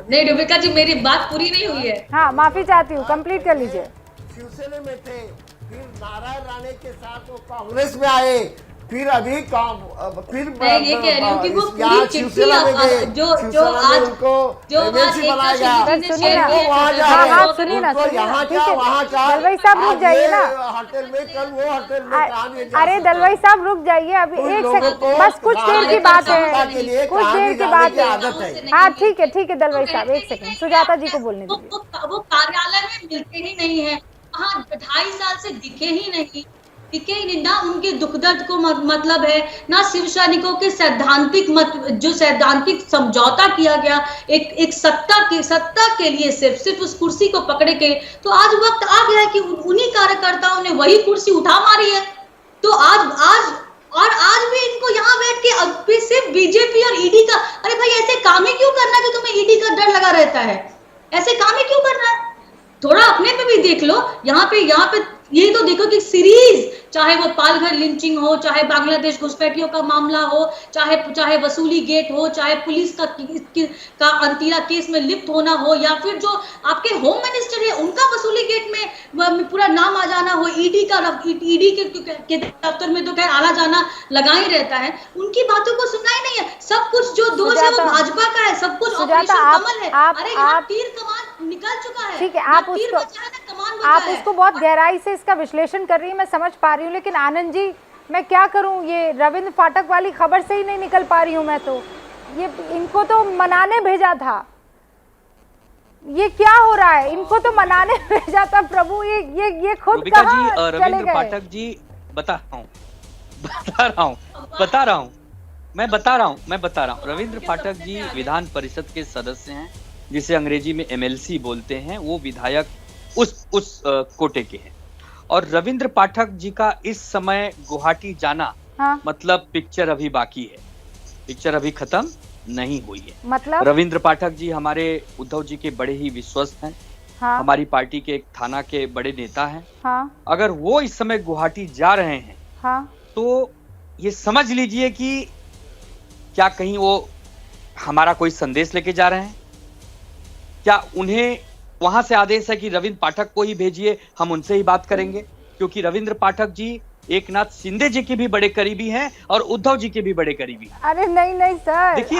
नहीं डुबिका जी, मेरी बात पूरी नहीं हुई है। हाँ माफी चाहती हूँ, कंप्लीट कर लीजिए। शिवसेना में थे, फिर नारायण राणे के साथ वो कांग्रेस में आए, फिर अभी मैं ये कह रही हूँ कि वो पूरी चिट्ठी जो आज सुनिए ना, दलवाई साहब रुक जाइए ना। अरे दलवाई साहब रुक जाइए अभी, एक सेकंड बस, कुछ देर की बात है, कुछ देर की बात है। हाँ ठीक है दलवाई साहब एक सेकंड, सुजाता जी को बोलने दीजिए। वो कार्यालय में मिलते ही नहीं है, वहाँ 2.5 साल से दिखे ही नहीं ना उनके दुख दर्द को मतलब है, ना शिव सैनिकों के सैद्धांतिक समझौता किया गया एक सत्ता के लिए सिर्फ उस कुर्सी को पकड़े के। तो आज वक्त आ गया है कि उन्हीं कार्यकर्ताओं ने वही कुर्सी उठा मारी है। तो आज भी इनको यहाँ बैठ के सिर्फ बीजेपी और ईडी का, अरे भाई ऐसे काम ही क्यों करना कि तुम्हें ईडी का डर लगा रहता है? ऐसे काम ही क्यों करना है? थोड़ा अपने पे भी देख लो। यहाँ पे ये तो देखो कि सीरीज, चाहे वो पालघर लिंचिंग हो, चाहे बांग्लादेश घुसपैठियों का मामला हो, चाहे वसूली गेट हो, चाहे पुलिस का अंतीला केस में लिप्त होना हो, या फिर जो आपके होम मिनिस्टर है उनका वसूली गेट में पूरा नाम आ जाना हो, ईडी के दफ्तर में तो खैर आना जाना लगा ही रहता है। उनकी बातों को सुनना ही नहीं है। सब कुछ जो दोष है वो भाजपा का है, सब कुछ ऑपरेशन कमल है। अरे यहाँ तीर कमान निकल चुका है। ठीक है, आप उसको बहुत गहराई से इसका विश्लेषण कर रही है, मैं समझ पा रही हूँ, लेकिन आनंद जी मैं क्या करूँ, ये रविंद्र फाटक वाली खबर से ही नहीं निकल पा रही हूँ मैं तो। ये इनको तो मनाने भेजा था, ये क्या हो रहा है? इनको तो मनाने भेजा था प्रभु, ये खुद कहाँ चले गए? रविंद्र पाठक जी बता रहा हूँ रविंद्र पाठक जी विधान परिषद के सदस्य हैं, जिसे अंग्रेजी में MLC बोलते हैं। वो विधायक उस कोटे के हैं, और रविंद्र पाठक जी का इस समय गुवाहाटी जाना मतलब पिक्चर अभी बाकी है, पिक्चर अभी खत्म नहीं हुई है। मतलब रविंद्र पाठक जी हमारे उद्धव जी के बड़े ही विश्वस्त हैं। हमारी पार्टी के एक थाना के बड़े नेता हैं। अगर वो इस समय गुवाहाटी जा रहे हैं तो ये समझ लीजिए कि क्या कहीं वो हमारा कोई संदेश लेके जा रहे हैं? क्या उन्हें वहां से आदेश है कि रविंद्र पाठक को ही भेजिए, हम उनसे ही बात करेंगे? क्योंकि रविंद्र पाठक जी एकनाथ शिंदे जी के भी बड़े करीबी हैं और उद्धव जी के भी बड़े करीबी हैं। अरे नहीं सर, देखिए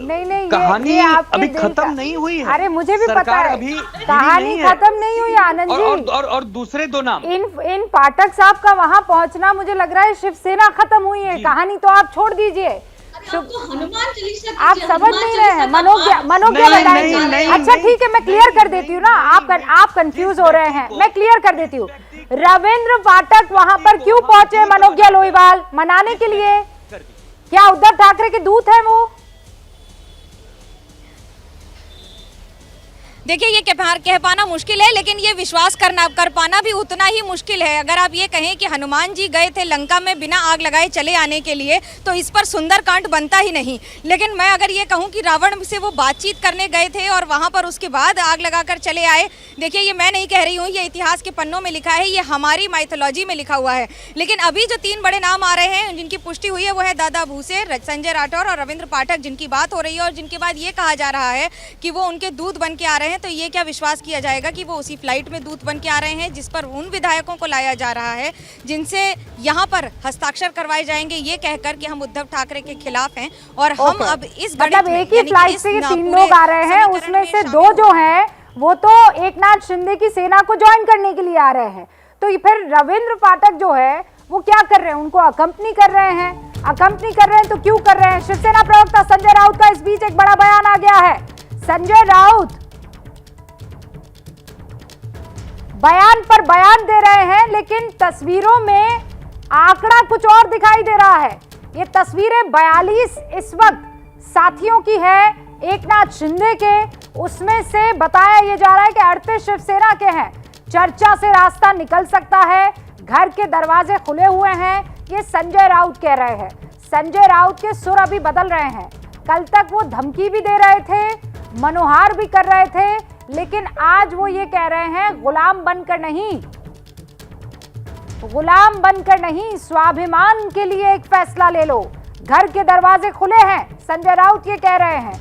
नहीं कहानी अभी खत्म नहीं हुई है। अरे मुझे भी पता है, अभी कहानी खत्म नहीं हुई आनंद जी। और दूसरे 2 नाम, इन पाठक साहब का वहां पहुंचना, मुझे लग रहा है शिवसेना खत्म हुई है, कहानी तो आप छोड़ दीजिए। हनुमान चालीसा आप समझ नहीं रहे हैं, मनोज्ञा बताइए। अच्छा ठीक है, मैं क्लियर कर देती हूँ ना, आप कंफ्यूज हो रहे हैं, मैं क्लियर कर देती हूँ। रविंद्र पाठक वहां पर क्यों पहुंचे मनोज्ञा लोईवाल मनाने के लिए? क्या उद्धव ठाकरे के दूत है वो? देखिए ये कह पाना मुश्किल है, लेकिन ये विश्वास कर पाना भी उतना ही मुश्किल है। अगर आप ये कहें कि हनुमान जी गए थे लंका में बिना आग लगाए चले आने के लिए, तो इस पर सुंदरकांड बनता ही नहीं। लेकिन मैं अगर ये कहूं कि रावण से वो बातचीत करने गए थे और वहां पर उसके बाद आग लगाकर चले आए, देखिए ये मैं नहीं कह रही हूँ, ये इतिहास के पन्नों में लिखा है, ये हमारी माइथोलॉजी में लिखा हुआ है। लेकिन अभी जो 3 बड़े नाम आ रहे हैं जिनकी पुष्टि हुई है वो है दादा भूसे, संजय राठौर और रविंद्र पाठक, जिनकी बात हो रही है और जिनके बाद ये कहा जा रहा है कि वो उनके दूत बन के आ रहे हैं। तो ये क्या विश्वास किया जाएगा कि वो उसी फ्लाइट में दूत बन के आ रहे हैं जिस पर उन विधायकों को लाया जा रहा है जिनसे यहाँ पर हस्ताक्षर करवाए जाएंगे, ये कहकर कि हम उद्धव ठाकरे के खिलाफ हैं और हम अब इस मतलब एक ही फ्लाइट से 3 लोग आ रहे हैं, उसमें से 2 जो हैं वो तो एकनाथ शिंदे की सेना को ज्वाइन करने के लिए आ रहे हैं। तो फिर रविंद्र पाठक जो है वो क्या कर रहे हैं? उनको अकम्पनी कर रहे हैं तो क्यों कर रहे हैं? शिवसेना प्रवक्ता संजय राउत का इस बीच एक बड़ा बयान आ गया है। संजय राउत बयान पर बयान दे रहे हैं, लेकिन तस्वीरों में आंकड़ा कुछ और दिखाई दे रहा है। ये तस्वीरें 42 इस वक्त साथियों की है एकनाथ शिंदे के, उसमें से बताया ये जा रहा है कि 38 शिवसेना के हैं। चर्चा से रास्ता निकल सकता है, घर के दरवाजे खुले हुए हैं, ये संजय राउत कह रहे हैं। संजय राउत के सुर अभी बदल रहे हैं। कल तक वो धमकी भी दे रहे थे, मनोहार भी कर रहे थे, लेकिन आज वो ये कह रहे हैं गुलाम बनकर नहीं, स्वाभिमान के लिए एक फैसला ले लो, घर के दरवाजे खुले हैं। संजय राउत ये कह रहे हैं,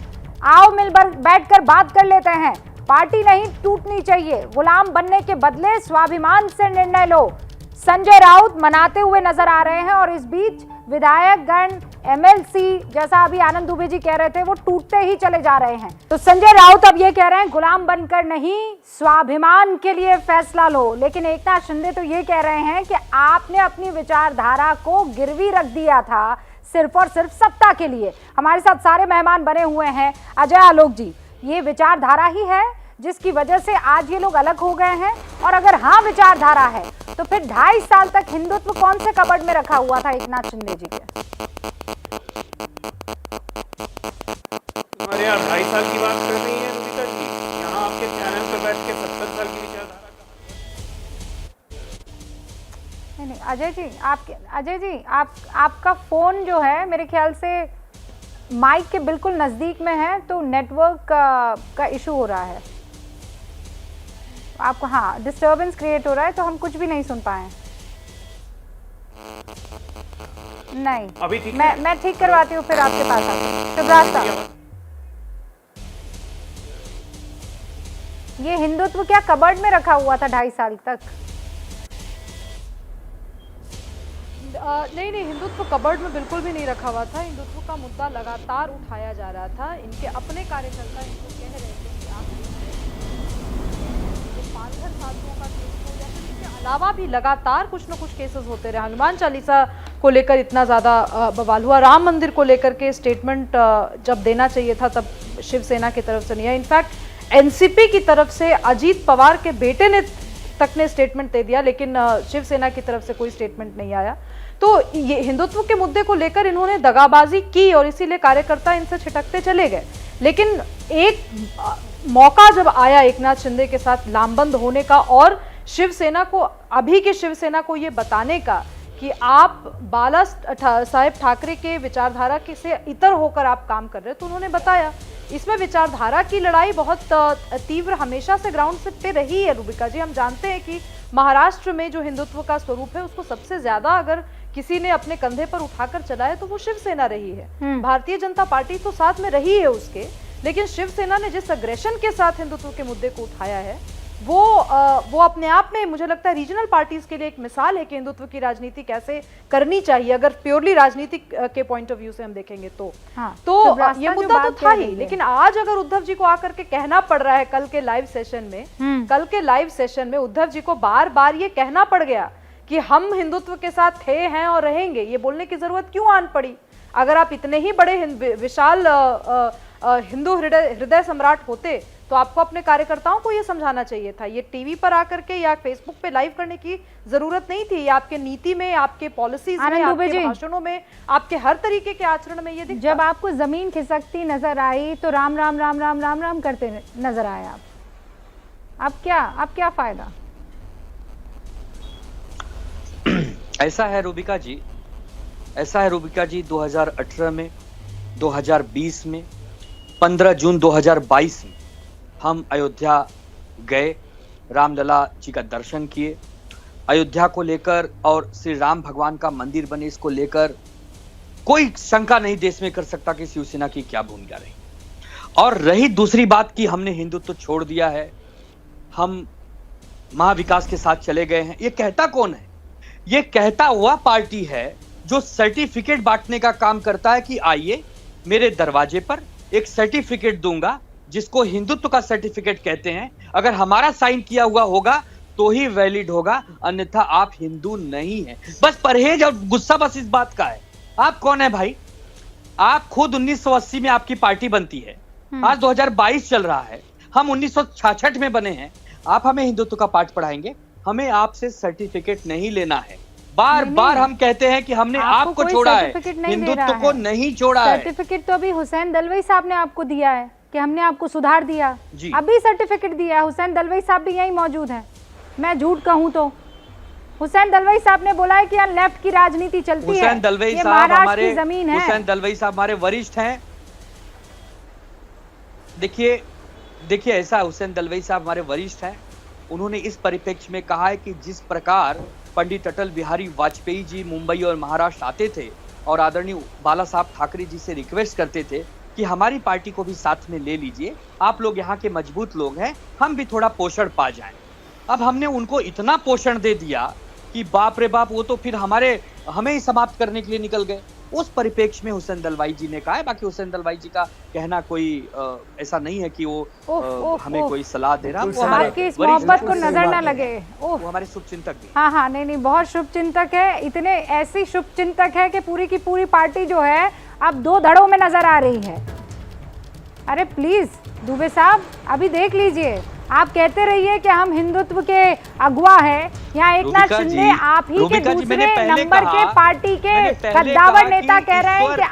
आओ मिलकर बैठकर बात कर लेते हैं, पार्टी नहीं टूटनी चाहिए, गुलाम बनने के बदले स्वाभिमान से निर्णय लो। संजय राउत मनाते हुए नजर आ रहे हैं और इस बीच विधायक गण, एमएलसी, जैसा अभी आनंद दुबे जी कह रहे थे, वो टूटते ही चले जा रहे हैं। तो संजय राउत अब ये कह रहे हैं गुलाम बनकर नहीं, स्वाभिमान के लिए फैसला लो। लेकिन एकनाथ शिंदे तो ये कह रहे हैं कि आपने अपनी विचारधारा को गिरवी रख दिया था सिर्फ और सिर्फ सत्ता के लिए। हमारे साथ सारे मेहमान बने हुए हैं। अजय आलोक जी, ये विचारधारा ही है जिसकी वजह से आज ये लोग अलग हो गए हैं? और अगर हाँ विचारधारा है तो फिर 2.5 साल तक हिंदुत्व कौन से कबर्ड में रखा हुआ था एकनाथ शिंदे जी के? अरे यार 2.5 साल की बात कर रही है रूबिका जी, यहाँ आपके चैनल पे बैठ के 70 साल की विचारधारा का। नहीं अजय जी आपका फोन जो है मेरे ख्याल से माइक के बिल्कुल नजदीक में है, तो नेटवर्क का इशू हो रहा है आपको। हाँ, डिस्टर्बेंस क्रिएट हो रहा है, तो हम कुछ भी नहीं सुन पाए। नहीं अभी ठीक मैं ठीक करवाती हूँ, फिर आपके पास आती हूँ। शुभ रास्ता। ये हिंदुत्व क्या कबर्ड में रखा हुआ था 2.5 साल तक? नहीं, हिंदुत्व कबर्ड में बिल्कुल भी नहीं रखा हुआ था। हिंदुत्व का मुद्दा लगातार उठाया जा रहा था। इनके अपने कार्यकर्ता इनको कह रहे थे कि आप पालघर साधुओं का केस हो या फिर इसके अलावा भी लगातार कुछ न कुछ केसेस होते रहे। हनुमान चालीसा को लेकर इतना ज़्यादा बवाल हुआ, राम मंदिर को लेकर के स्टेटमेंट जब देना चाहिए था तब शिवसेना की तरफ से नहीं आया। इनफैक्ट एनसीपी की तरफ से अजीत पवार के बेटे ने स्टेटमेंट दे दिया, लेकिन शिवसेना की तरफ से कोई स्टेटमेंट नहीं आया। तो ये हिंदुत्व के मुद्दे को लेकर इन्होंने दगाबाजी की और इसीलिए कार्यकर्ता इनसे छिटकते चले गए। लेकिन एक मौका जब आया एकनाथ शिंदे के साथ लामबंद होने का और शिवसेना को, अभी के शिवसेना को ये बताने का कि आप बाला साहेब ठाकरे के विचारधारा से इतर होकर आप काम कर रहे हैं, तो उन्होंने बताया। इसमें विचारधारा की लड़ाई बहुत तीव्र हमेशा से ग्राउंड से पे रही है रूबिका जी। हम जानते हैं कि महाराष्ट्र में जो हिंदुत्व का स्वरूप है उसको सबसे ज्यादा अगर किसी ने अपने कंधे पर उठाकर चलाया तो वो शिवसेना रही है। भारतीय जनता पार्टी तो साथ में रही है उसके, लेकिन शिवसेना ने जिस अग्रेशन के साथ हिंदुत्व के मुद्दे को उठाया है वो अपने आप में मुझे लगता है रीजनल पार्टीज के लिए एक मिसाल है कि हिंदुत्व की राजनीति कैसे करनी चाहिए। अगर प्योरली राजनीतिक के पॉइंट ऑफ व्यू से हम देखेंगे तो ये मुद्दा तो था ही। लेकिन आज अगर उद्धव जी को आकर के कहना पड़ रहा है, कल के लाइव सेशन में उद्धव जी को बार बार ये कहना पड़ गया कि हम हिंदुत्व के साथ थे, हैं और रहेंगे, ये बोलने की जरूरत क्यों आन पड़ी? अगर आप इतने ही बड़े विशाल हिंदू हृदय सम्राट होते तो आपको अपने कार्यकर्ताओं को ये समझाना चाहिए था। ये टीवी पर आकर के या फेसबुक पे लाइव करने की जरूरत नहीं थी। ये आपके नीति में, आपके पॉलिसीज में, आपके भाषणों में, आपके हर तरीके के आचरण में ये दिखता। जब आपको जमीन खिसकती नजर आई तो राम राम राम राम राम राम करते नजर आए आप। अब क्या फायदा? ऐसा है रूबिका जी, 2018 में, 2020 में, 15 जून 2022 में हम अयोध्या गए, रामलला जी का दर्शन किए। अयोध्या को लेकर और श्री राम भगवान का मंदिर बने, इसको लेकर कोई शंका नहीं देश में कर सकता कि शिवसेना की क्या भूमिका रही। और रही दूसरी बात कि हमने हिंदुत्व छोड़ दिया है, हम महाविकास के साथ चले गए हैं, ये कहता कौन है? ये कहता हुआ पार्टी है जो सर्टिफिकेट बांटने का काम करता है कि आइए मेरे दरवाजे पर एक सर्टिफिकेट दूंगा जिसको हिंदुत्व का सर्टिफिकेट कहते हैं, अगर हमारा साइन किया हुआ होगा तो ही वैलिड होगा, अन्यथा आप हिंदू नहीं हैं। बस परहेज और गुस्सा बस इस बात का है। आप कौन है भाई? आप खुद 1980 में आपकी पार्टी बनती है, आज 2022 चल रहा है, हम 1966 में बने हैं। आप हमें हिंदुत्व का पाठ पढ़ाएंगे? हमें आपसे सर्टिफिकेट नहीं लेना है। बार बार हम कहते हैं कि हमने आपको छोड़ा है, हिंदुत्व को नहीं छोड़ा है। सर्टिफिकेट तो अभी हुसैन दलवाई साहब ने आपको दिया है कि हमने आपको सुधार दिया, अभी सर्टिफिकेट दिया है। हुसैन दलवाई साहब भी यहीं मौजूद हैं। मैं झूठ कहूं तो हुसैन दलवाई साहब ने बोला है कि यहाँ लेफ्ट की राजनीति चलती है। हुसैन दलवाई साहब हमारे जमीन है। हुसैन दलवाई साहब हमारे वरिष्ठ हैं। देखिए ऐसा, हुसैन दलवाई साहब हमारे वरिष्ठ हैं। उन्होंने इस परिप्रेक्ष्य में कहा है कि जिस प्रकार पंडित अटल बिहारी वाजपेयी जी मुंबई और महाराष्ट्र आते थे और आदरणीय बाला साहब ठाकरे जी से रिक्वेस्ट करते थे कि हमारी पार्टी को भी साथ में ले लीजिए, आप लोग यहाँ के मजबूत लोग हैं, हम भी थोड़ा पोषण पा जाएं। अब हमने उनको इतना पोषण दे दिया कि बाप रे बाप, वो तो फिर हमें ही समाप्त करने के लिए निकल गए। उस परिप्रेक्ष्य में हुसैन दलवाई जी ने कहा है। बाकी हुसैन दलवाई जी का कहना कोई ऐसा नहीं है कि वो हमें कोई सलाह दे रहा। वो हमारे मोहब्बत को नजर ना लगे। वो हमारे शुभचिंतक भी। हाँ, नहीं, बहुत शुभचिंतक है। इतने ऐसी शुभचिंतक है कि पूरी की पूरी पार्टी जो है अब 2 धड़ों में नजर आ रही है। अरे प्लीज दुबे साहब, अभी देख लीजिए। आप कहते रहिए कि हम हिंदुत्व के अगुआ हैं। यहाँ एक नाथ शिंदे आप ही के दूसरे नंबर के पार्टी के कद्दावर नेता कह रहे हैं कि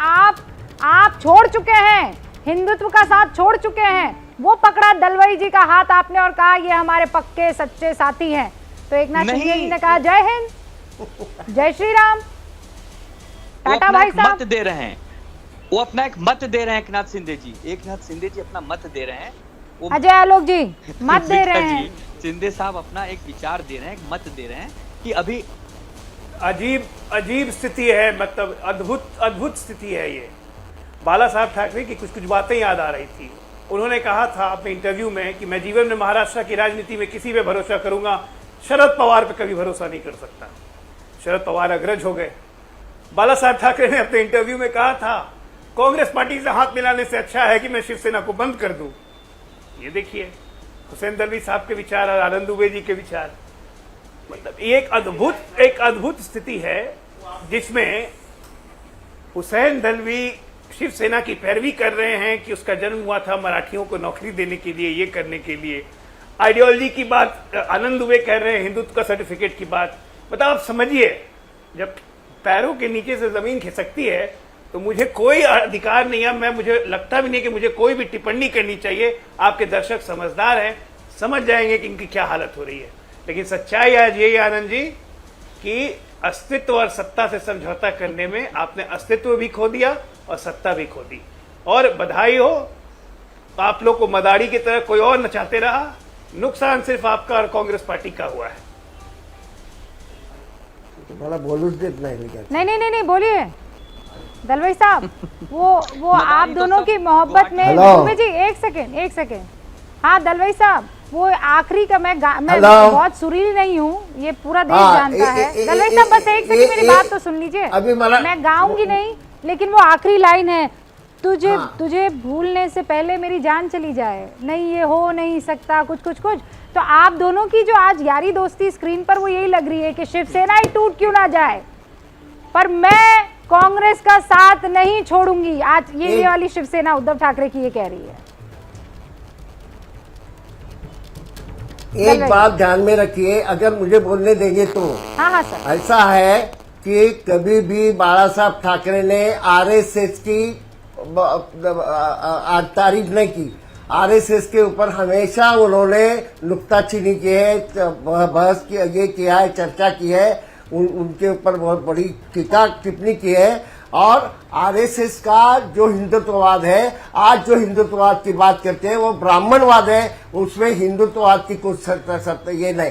आप छोड़ चुके हैं, हिंदुत्व का साथ छोड़ चुके हैं। वो पकड़ा दलवाई जी का हाथ आपने और कहा ये हमारे पक्के सच्चे साथी हैं। तो एक नाथ शिंदे जी ने कहा जय हिंद, जय श्री राम, टाटा भाई साहब। मत दे रहे हैं, वो अपना एक मत दे रहे हैं। एक नाथ शिंदे जी अपना मत दे रहे हैं। अजय आलोक जी मत दे रहे हैं। शिंदे साहब अपना एक विचार दे रहे हैं, मत दे रहे हैं कि अभी अजीब स्थिति है, मतलब अद्भुत स्थिति है ये। बाला साहब ठाकरे की कुछ बातें याद आ रही थी। उन्होंने कहा था अपने इंटरव्यू में कि मैं जीवन में महाराष्ट्र की राजनीति में किसी पे भरोसा करूंगा, शरद पवार पे कभी भरोसा नहीं कर सकता। शरद पवार अग्रज हो गए। बाला साहब ठाकरे ने अपने इंटरव्यू में कहा था कांग्रेस पार्टी से हाथ मिलाने से अच्छा है कि मैं शिवसेना को बंद कर दूं। ये देखिए हुसैन दलवी साहब के विचार और आनंद दुबे जी के विचार, मतलब एक अद्भुत स्थिति है जिसमें हुसैन दलवी शिवसेना की पैरवी कर रहे हैं कि उसका जन्म हुआ था मराठियों को नौकरी देने के लिए, ये करने के लिए। आइडियोलॉजी की बात आनंद दुबे कर रहे हैं, हिंदुत्व का सर्टिफिकेट की बात। मतलब आप समझिए, जब पैरों के नीचे से जमीन खिसकती है तो मुझे कोई अधिकार नहीं है, मुझे लगता भी नहीं कि मुझे कोई भी टिप्पणी करनी चाहिए। आपके दर्शक समझदार हैं, समझ जाएंगे कि इनकी क्या हालत हो रही है। लेकिन सच्चाई आज यही आनंद जी कि अस्तित्व और सत्ता से समझौता करने में आपने अस्तित्व भी खो दिया और सत्ता भी खो दी। और बधाई हो, आप लोग को मदारी की तरह कोई और नचाते रहा, नुकसान सिर्फ आपका और कांग्रेस पार्टी का हुआ है। नहीं, बोलिए दलवाई साहब। वो आप दोनों की मोहब्बत में दुबे जी एक सेकेंड। हाँ दलवाई साहब, वो आखिरी का मैं बहुत सुरील नहीं हूँ, ये पूरा देश जानता है। दलवाई साहब बस एक सेकेंड मेरी बात तो सुन लीजिए। मैं गाऊंगी नहीं, लेकिन वो आखिरी लाइन है, तुझे भूलने से पहले मेरी जान चली जाए, नहीं ये हो नहीं सकता कुछ। तो आप दोनों की जो आज यारी दोस्ती स्क्रीन पर वो यही लग रही है कि शिवसेना ही टूट क्यों ना जाए। पर मैं कांग्रेस का साथ नहीं छोड़ूंगी। आज ये वाली शिवसेना उद्धव ठाकरे की ये कह रही है। एक बात ध्यान में रखिए, अगर मुझे बोलने देंगे तो। हाँ सर। ऐसा है कि कभी भी बाला साहब ठाकरे ने आरएसएस की तारीफ नहीं की। आरएसएस के ऊपर हमेशा उन्होंने नुक्ताचीनी की है, बहस की, ये किया है, चर्चा की है, उनके ऊपर बहुत बड़ी टीका टिप्पणी की है। और आरएसएस का जो हिंदुत्ववाद है, आज जो हिंदुत्ववाद की बात करते हैं वो ब्राह्मणवाद है, उसमें हिंदुत्ववाद की कुछ ये नहीं।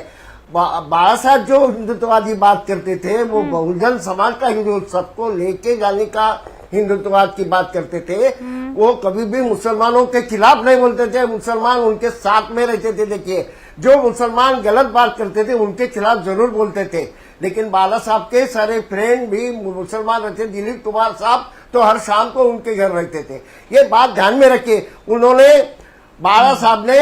बाला साहब जो हिंदुत्ववादी बात करते थे वो बहुजन समाज का हिंदू, सबको लेके जाने का हिंदुत्ववाद की बात करते थे। वो कभी भी मुसलमानों के खिलाफ नहीं बोलते थे, मुसलमान उनके साथ में रहते थे। देखिए, जो मुसलमान गलत बात करते थे उनके खिलाफ जरूर बोलते थे, लेकिन बाला साहब के सारे फ्रेंड भी मुसलमान रहते। दिलीप कुमार साहब तो हर शाम को उनके घर रहते थे। ये बात ध्यान में रखिए। उन्होंने बाला साहब ने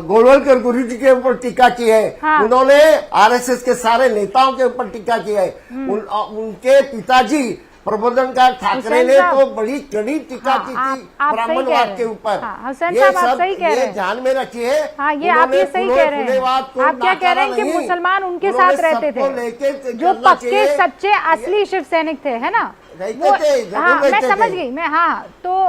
गोलवलकर गुरु जी के ऊपर टीका की है। हाँ। उन्होंने आरएसएस के सारे नेताओं के ऊपर टीका की है। उनके पिताजी प्रबोधनकार ठाकरे ने तो बड़ी कड़ी टीका की थी ब्राह्मणवाद के ऊपर। ये सब ये ध्यान में रखिए। हाँ, ये आप ये सही कह रहे हैं। आप क्या कह रहे हैं कि मुसलमान उनके साथ रहते थे, जो पक्के सच्चे असली शिव सैनिक थे, है ना? हाँ, मैं समझ गई मैं। हाँ, तो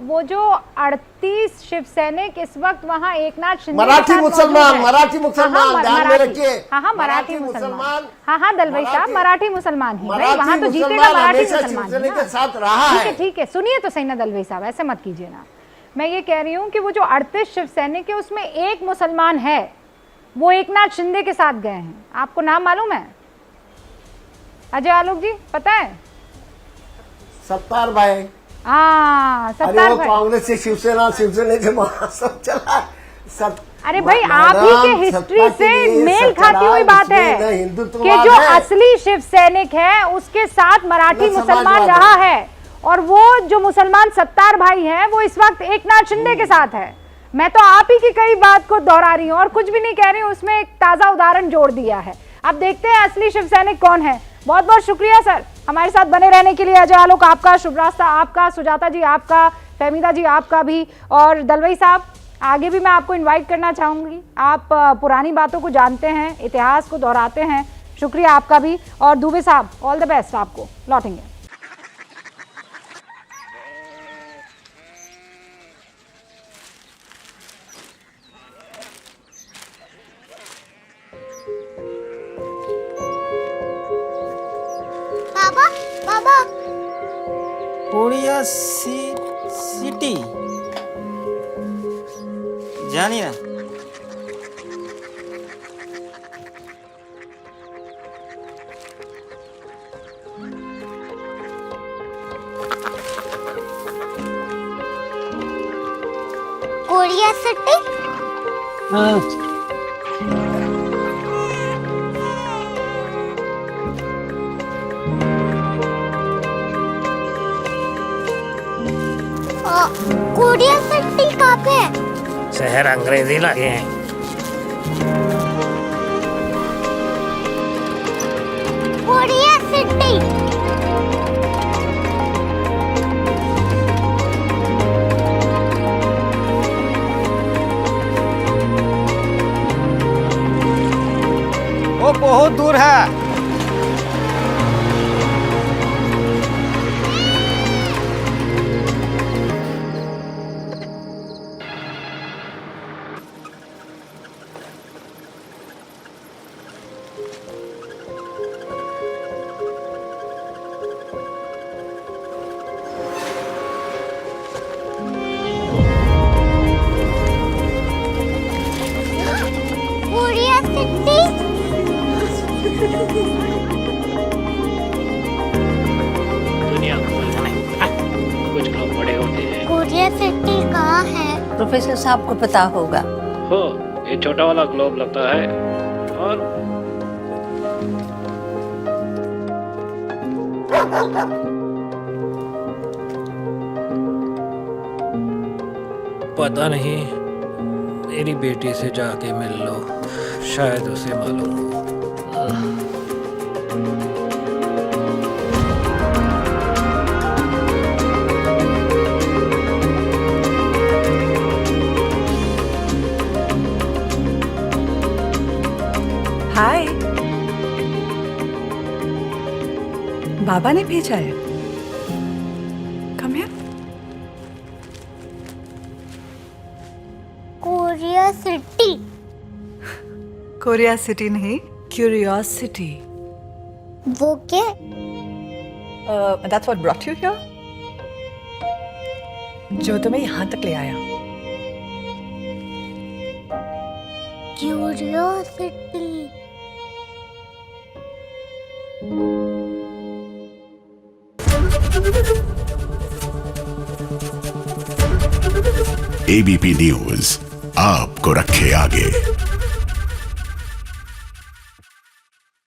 वो जो 38 शिव सैनिक इस वक्त वहाँ एकनाथ शिंदे मराठी मुसलमान ध्यान में रखिए। हाँ, मराठी मुसलमान। हाँ, दलवाई साहब, मराठी मुसलमान ही भाई, वहाँ तो जीतेगा मराठी मुसलमान के साथ रहा है। ठीक है, सुनिए तो सही ना दलवाई साहब, ऐसे मत कीजिए ना। मैं ये कह रही हूँ कि वो जो 38 शिव सैनिक है उसमें एक मुसलमान है, वो एकनाथ शिंदे के साथ गए हैं। आपको नाम मालूम है? अजय आलोक जी, पता है? सत्तार भाई। हाँ, सत्तार भाई। कांग्रेस से शिवसेना से सब चला। अरे भाई, आप ही के हिस्ट्री से मेल खाती हुई बात है कि जो असली शिव सैनिक है उसके साथ मराठी मुसलमान रहा है, और वो जो मुसलमान सत्तार भाई हैं वो इस वक्त एकनाथ शिंदे के साथ है। मैं तो आप ही की कई बात को दोहरा रही हूँ और कुछ भी नहीं कह रही हूँ, उसमें एक ताजा उदाहरण जोड़ दिया है। अब देखते हैं असली शिव सैनिक कौन है। बहुत बहुत शुक्रिया सर हमारे साथ बने रहने के लिए। अजय आलोक आपका, शुभ रास्ता आपका, सुजाता जी आपका, फहमीदा जी आपका भी, और दलवाई साहब आगे भी मैं आपको इनवाइट करना चाहूंगी। आप पुरानी बातों को जानते हैं, इतिहास को दोहराते हैं, शुक्रिया आपका भी। और दुबे साहब, ऑल द बेस्ट, आपको लौटेंगे। कोरिया सिटी जानी ना? Korea city? हाँ। कोरिया सिटी कहाँ पे है? शहर अंग्रेजी लगे हैं। Korea city. वो बहुत दूर है। प्रोफेसर साहब को पता होगा। हो, ये छोटा वाला ग्लोब लगता है, और पता नहीं, मेरी बेटी से जाके मिल लो, शायद उसे मालूम हो। बाबा ने भेजा है। Come here. Curiosity. Korea city नहीं, क्यूरियोसिटी। वो क्या? That's what brought you here? जो तुम्हें यहाँ तक ले आया। क्यूरियोसिटी। एबीपी न्यूज आपको रखे आगे।